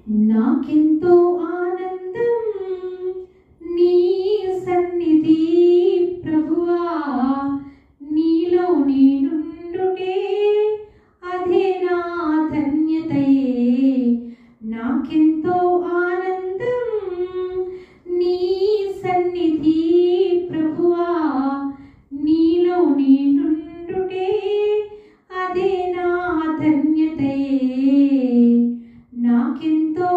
నాకెంతో ఆనందం నీ సన్నిధి ప్రభువా, నీలో నేనుండుటే అదే నా ధన్యతయే. నాకెంతో ఆనందం నీ సన్నిధి ప్రభువా, నీలో నేనుండుటే అదే నా ధన్యతయే. నాకెంతో